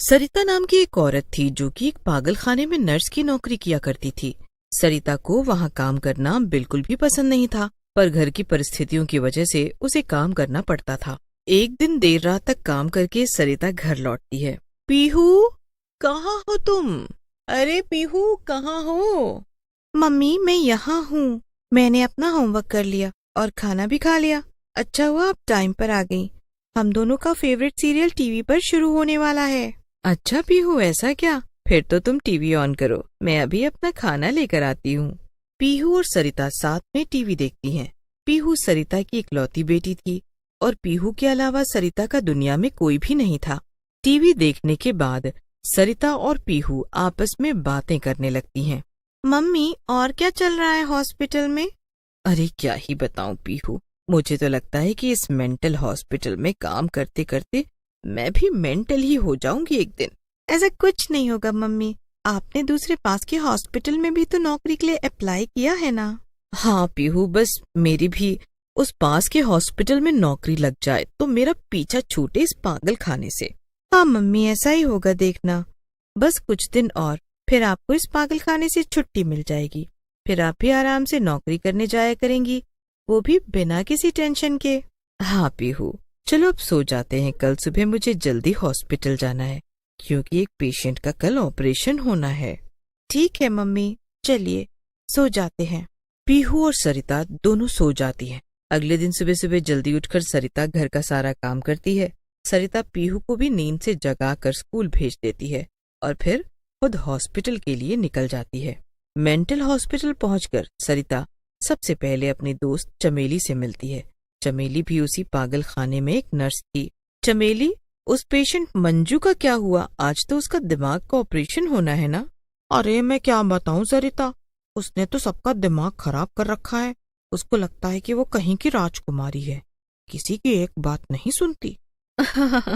सरिता नाम की एक औरत थी जो कि एक पागल खाने में नर्स की नौकरी किया करती थी। सरिता को वहाँ काम करना बिल्कुल भी पसंद नहीं था, पर घर की परिस्थितियों की वजह से उसे काम करना पड़ता था। एक दिन देर रात तक काम करके सरिता घर लौटती है। पीहू, कहाँ हो तुम? अरे पीहू, कहाँ हो? मम्मी, मैं यहाँ हूँ। मैंने अपना होमवर्क कर लिया और खाना भी खा लिया। अच्छा हुआ आप टाइम पर आ गई। हम दोनों का फेवरेट सीरियल टीवी पर शुरू होने वाला है। अच्छा पीहू, ऐसा क्या? फिर तो तुम टीवी ऑन करो, मैं अभी अपना खाना लेकर आती हूँ। पीहू और सरिता साथ में टीवी देखती हैं। पीहू सरिता की इकलौती बेटी थी और पीहू के अलावा सरिता का दुनिया में कोई भी नहीं था। टीवी देखने के बाद सरिता और पीहू आपस में बातें करने लगती हैं। मम्मी, और क्या चल रहा है हॉस्पिटल में? अरे क्या ही बताऊं पीहू, मुझे तो लगता है कि इस मेंटल हॉस्पिटल में काम करते करते मैं भी मेंटल ही हो जाऊंगी एक दिन। ऐसा कुछ नहीं होगा मम्मी, आपने दूसरे पास के हॉस्पिटल में भी तो नौकरी के लिए अप्लाई किया है ना? हाँ पीहू, बस मेरी भी उस पास के हॉस्पिटल में नौकरी लग जाए तो मेरा पीछा छूटे इस पागल खाने से। हाँ मम्मी, ऐसा ही होगा, देखना। बस कुछ दिन और, फिर आपको इस पागल खाने से छुट्टी मिल जाएगी। फिर आप भी आराम से नौकरी करने जाया करेंगी, वो भी बिना किसी टेंशन के। हाँ पीहू, चलो अब सो जाते हैं, कल सुबह मुझे जल्दी हॉस्पिटल जाना है क्योंकि एक पेशेंट का कल ऑपरेशन होना है। ठीक है मम्मी, चलिए सो जाते हैं। पीहू और सरिता दोनों सो जाती हैं। अगले दिन सुबह सुबह जल्दी उठकर सरिता घर का सारा काम करती है। सरिता पीहू को भी नींद से जगाकर स्कूल भेज देती है और फिर खुद हॉस्पिटल के लिए निकल जाती है। मेंटल हॉस्पिटल पहुंचकर सरिता सबसे पहले अपनी दोस्त चमेली से मिलती है। चमेली भी उसी पागल खाने में एक नर्स थी। चमेली, उस पेशेंट मंजू का क्या हुआ? आज तो उसका दिमाग का ऑपरेशन होना है ना? अरे मैं क्या बताऊं सरिता, उसने तो सबका दिमाग खराब कर रखा है। उसको लगता है कि वो कहीं की राजकुमारी है, किसी की एक बात नहीं सुनती। हाँ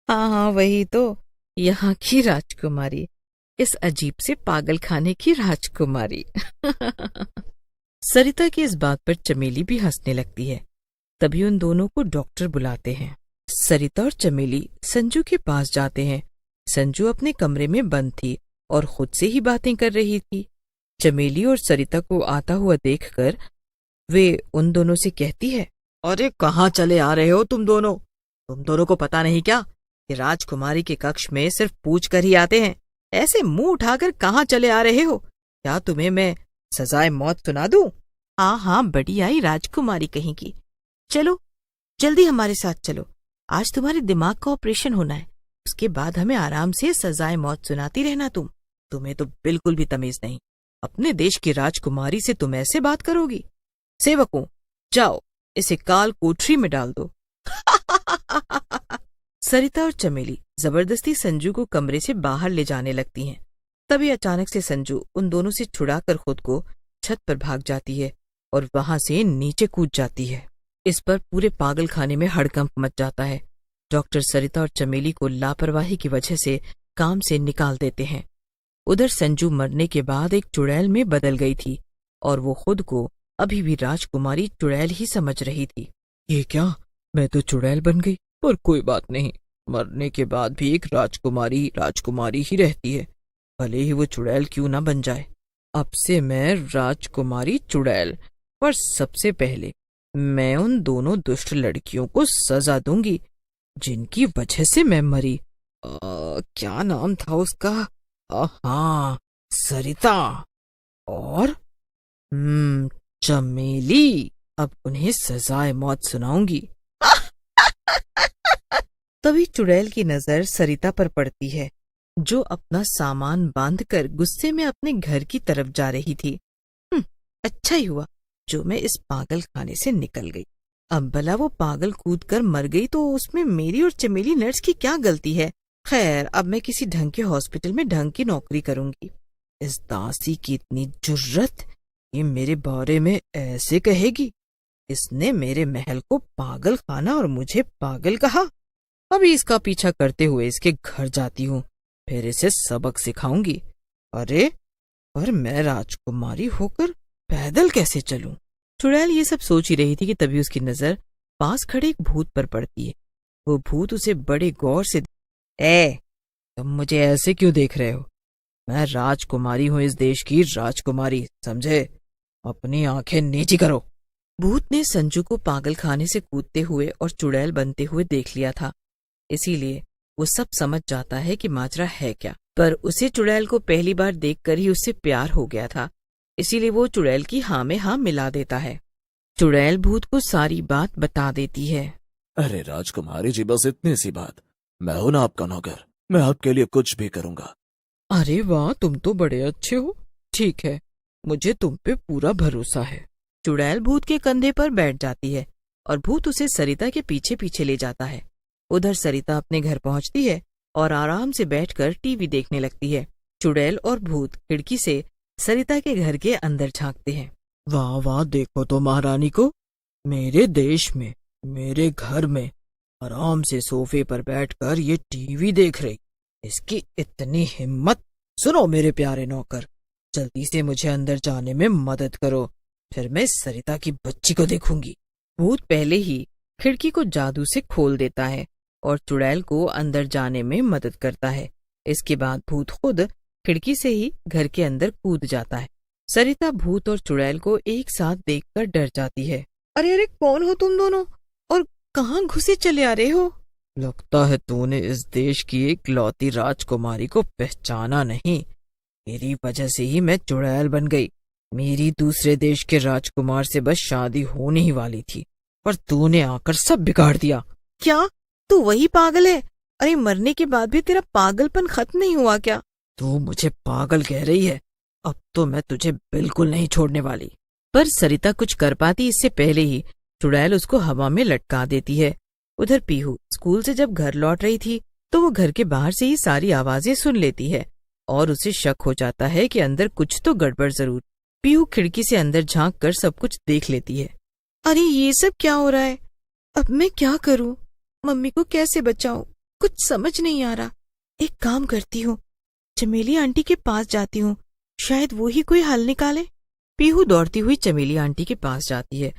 हाँ, वही तो, यहाँ की राजकुमारी, इस अजीब से पागल खाने की राजकुमारी। सरिता की इस बात पर चमेली भी हंसने लगती है। तभी उन दोनों को डॉक्टर बुलाते हैं। सरिता और चमेली संजू के पास जाते हैं। संजू अपने कमरे में बंद थी और खुद से ही बातें कर रही थी। चमेली और सरिता को आता हुआ देखकर वे उन दोनों से कहती है, अरे कहाँ चले आ रहे हो तुम दोनों? तुम दोनों को पता नहीं क्या कि राजकुमारी के कक्ष में सिर्फ पूछ कर ही आते हैं? ऐसे मुंह उठाकर कहाँ चले आ रहे हो? क्या तुम्हें मैं सजाए मौत सुना दूं? हाँ हाँ, बड़ी आई राजकुमारी कहीं की। चलो जल्दी हमारे साथ चलो, आज तुम्हारे दिमाग का ऑपरेशन होना है, उसके बाद हमें आराम से सजाए मौत सुनाती रहना। तुम्हें तो बिल्कुल भी तमीज नहीं, अपने देश की राजकुमारी से तुम ऐसे बात करोगी? सेवकों, जाओ इसे काल कोठरी में डाल दो। सरिता और चमेली जबरदस्ती संजू को कमरे से बाहर ले जाने लगती हैं। तभी अचानक से संजू उन दोनों से छुड़ाकर खुद को छत पर भाग जाती है और वहां से नीचे कूद जाती है। इस पर पूरे पागल खाने में हड़कंप मच जाता है। डॉक्टर सरिता और चमेली को लापरवाही की वजह से काम से निकाल देते हैं। उधर संजू मरने के बाद एक चुड़ैल में बदल गई थी और वो खुद को अभी भी राजकुमारी चुड़ैल ही समझ रही थी। ये क्या, मैं तो चुड़ैल बन गई? पर कोई बात नहीं, मरने के बाद भी एक राजकुमारी राजकुमारी ही रहती है, भले ही वो चुड़ैल क्यों ना बन जाए। अब से मैं राजकुमारी चुड़ैल, पर सबसे पहले मैं उन दोनों दुष्ट लड़कियों को सजा दूंगी जिनकी वजह से मैं मरी। क्या नाम था उसका? हाँ, सरिता और चमेली। अब उन्हें सजाए मौत सुनाऊंगी। तभी चुड़ैल की नजर सरिता पर पड़ती है, जो अपना सामान बांधकर गुस्से में अपने घर की तरफ जा रही थी। अच्छा ही हुआ जो मैं इस पागल खाने से निकल गई। अब भला वो पागल कूद कर मर गई तो उसमें मेरी और चमेली नर्स की क्या गलती है? खैर, अब मैं किसी ढंग के हॉस्पिटल में ढंग की नौकरी करूंगी। इस दासी की इतनी जुर्रत, ये मेरे बारे में ऐसे कहेगी? इसने मेरे महल को पागल खाना और मुझे पागल कहा। अभी इसका पीछा करते हुए इसके घर जाती हूँ, फिर इसे सबक सिखाऊंगी। अरे पर मैं राजकुमारी होकर पैदल कैसे चलूं? चुड़ैल ये सब सोच ही रही थी कि तभी उसकी नजर पास खड़े एक भूत पर पड़ती है। वो भूत उसे बड़े गौर से, तुम मुझे ऐसे क्यों देख रहे हो? मैं राजकुमारी हूँ, इस देश की राजकुमारी, समझे? अपनी आंखें नीची करो। भूत ने संजू को पागल खाने से कूदते हुए और चुड़ैल बनते हुए देख लिया था, इसीलिए वो सब समझ जाता है कि माजरा है क्या। पर उसे चुड़ैल को पहली बार देखकर ही उससे प्यार हो गया था, इसीलिए वो चुड़ैल की हाँ में हाँ मिला देता है। चुड़ैल भूत को सारी बात बता देती है। अरे राजकुमारी जी, बस इतनी सी बात। मैं हूं ना आपका नौकर, मैं आपके लिए कुछ भी करूंगा। अरे वाह, तुम तो बड़े अच्छे हो। ठीक है, मुझे तुम पे पूरा भरोसा है। चुड़ैल भूत के कंधे पर बैठ जाती है और भूत उसे सरिता के पीछे पीछे ले जाता है। उधर सरिता अपने घर पहुंचती है और आराम से बैठकर टीवी देखने लगती है। चुड़ैल और भूत खिड़की से सरिता के घर के अंदर झांकते हैं। वाह वाह, देखो तो महारानी को, मेरे देश में, मेरे घर में आराम से सोफे पर बैठकर ये टीवी देख रही। इसकी इतनी हिम्मत। सुनो मेरे प्यारे नौकर, जल्दी से मुझे अंदर जाने में मदद करो, फिर मैं सरिता की बच्ची को देखूंगी। भूत पहले ही खिड़की को जादू से खोल देता है और चुड़ैल को अंदर जाने में मदद करता है। इसके बाद भूत खुद खिड़की से ही घर के अंदर कूद जाता है। सरिता भूत और चुड़ैल को एक साथ देखकर डर जाती है। अरे अरे, कौन हो तुम दोनों और कहाँ घुसे चले आ रहे हो? लगता है तूने इस देश की एक लौती राजकुमारी को पहचाना नहीं। मेरी वजह से ही मैं चुड़ैल बन गई। मेरी दूसरे देश के राजकुमार से बस शादी होने ही वाली थी, पर तूने आकर सब बिगाड़ दिया। क्या तू वही पागल है? अरे मरने के बाद भी तेरा पागलपन खत्म नहीं हुआ क्या? तू मुझे पागल कह रही है? अब तो मैं तुझे बिल्कुल नहीं छोड़ने वाली। पर सरिता कुछ कर पाती इससे पहले ही चुड़ैल उसको हवा में लटका देती है। उधर पीहू स्कूल से जब घर लौट रही थी तो वो घर के बाहर से ही सारी आवाजें सुन लेती है और उसे शक हो जाता है कि अंदर कुछ तो गड़बड़ जरूर। पीहू खिड़की से अंदर झांक कर सब कुछ देख लेती है। अरे ये सब क्या हो रहा है? अब मैं क्या करूं? मम्मी को कैसे बचाऊं? कुछ समझ नहीं आ रहा। एक काम करती हूँ, चमेली आंटी के पास जाती हूँ, शायद वो ही कोई हल निकाले। पीहू दौड़ती हुई चमेली आंटी के पास जाती है।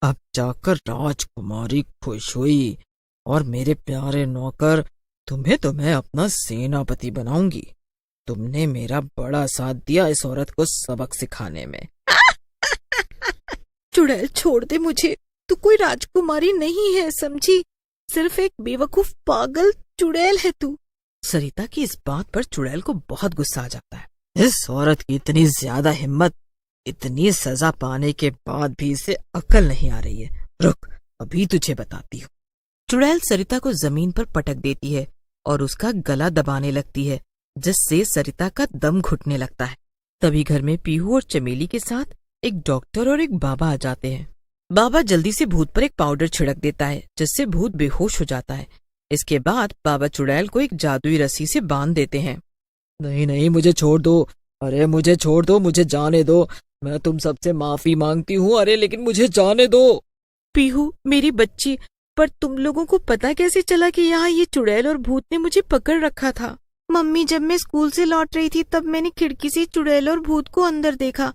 अब जाकर राजकुमारी खुश हुई और मेरे प्यारे नौकर, तुम्हें तो मैं अपना सेनापति बनाऊंगी। तुमने मेरा बड़ा साथ दिया इस औरत को सबक सिखाने में। चुड़ैल छोड़ दे मुझे, तू कोई राजकुमारी नहीं है, समझी? सिर्फ एक बेवकूफ पागल चुड़ैल है तू। सरिता की इस बात पर चुड़ैल को बहुत गुस्सा आ जाता है। इस औरत की इतनी ज्यादा हिम्मत, इतनी सजा पाने के बाद भी इसे अकल नहीं आ रही है। रुक, अभी तुझे बताती हूँ। चुड़ैल सरिता को जमीन पर पटक देती है और उसका गला दबाने लगती है, जिससे सरिता का दम घुटने लगता है। तभी घर में पीहू और चमेली के साथ एक डॉक्टर और एक बाबा आ जाते हैं। बाबा जल्दी से भूत पर एक पाउडर छिड़क देता है, जिससे भूत बेहोश हो जाता है। इसके बाद बाबा चुड़ैल को एक जादुई रस्सी से बांध देते हैं। नहीं नहीं, मुझे छोड़ दो। अरे मुझे छोड़ दो, मुझे जाने दो। मैं तुम सबसे माफी मांगती हूँ, अरे लेकिन मुझे जाने दो। पीहू मेरी बच्ची, पर तुम लोगों को पता कैसे चला कि यहाँ ये चुड़ैल और भूत ने मुझे पकड़ रखा था? मम्मी, जब मैं स्कूल से लौट रही थी तब मैंने खिड़की से चुड़ैल और भूत को अंदर देखा।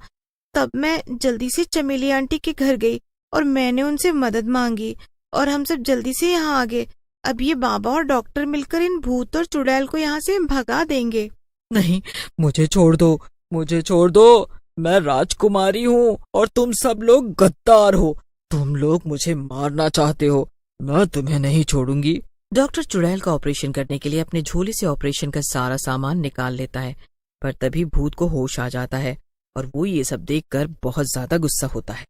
तब मैं जल्दी से चमेली आंटी के घर गई और मैंने उनसे मदद मांगी और हम सब जल्दी से यहाँ आ गए। अब ये बाबा और डॉक्टर मिलकर इन भूत और चुड़ैल को यहाँ से भगा देंगे। नहीं, मुझे छोड़ दो, मुझे छोड़ दो। मैं राजकुमारी हूँ और तुम सब लोग गद्दार हो। तुम लोग मुझे मारना चाहते हो, मैं तुम्हें नहीं छोड़ूंगी। डॉक्टर चुड़ैल का ऑपरेशन करने के लिए अपने झोले से ऑपरेशन का सारा सामान निकाल लेता है, पर तभी भूत को होश आ जाता है और वो ये सब देखकर बहुत ज्यादा गुस्सा होता है।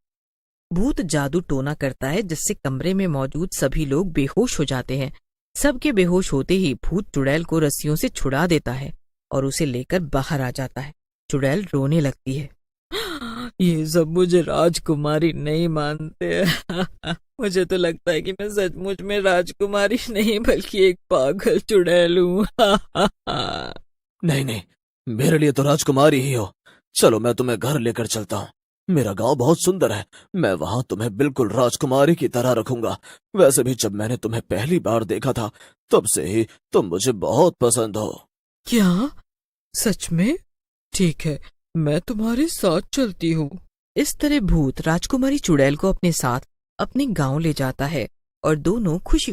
भूत जादू टोना करता है, जिससे कमरे में मौजूद सभी लोग बेहोश हो जाते हैं। सबके बेहोश होते ही भूत चुड़ैल को रस्सियों से छुड़ा देता है और उसे लेकर बाहर आ जाता है। चुड़ैल रोने लगती है। ये सब मुझे राजकुमारी नहीं मानते। मुझे तो लगता है कि मैं सचमुच में राजकुमारी नहीं बल्कि एक पागल चुड़ैल हूँ। नहीं नहीं, मेरे लिए तो राजकुमारी ही हो। चलो मैं तुम्हें घर लेकर चलता हूँ। मेरा गांव बहुत सुंदर है, मैं वहां तुम्हें बिल्कुल राजकुमारी की तरह रखूंगा। वैसे भी जब मैंने तुम्हें पहली बार देखा था तब से ही तुम मुझे बहुत पसंद हो। क्या? सच में? ठीक है, मैं तुम्हारे साथ चलती हूँ। इस तरह भूत राजकुमारी चुड़ैल को अपने साथ अपने गांव ले जाता है और दोनों खुशी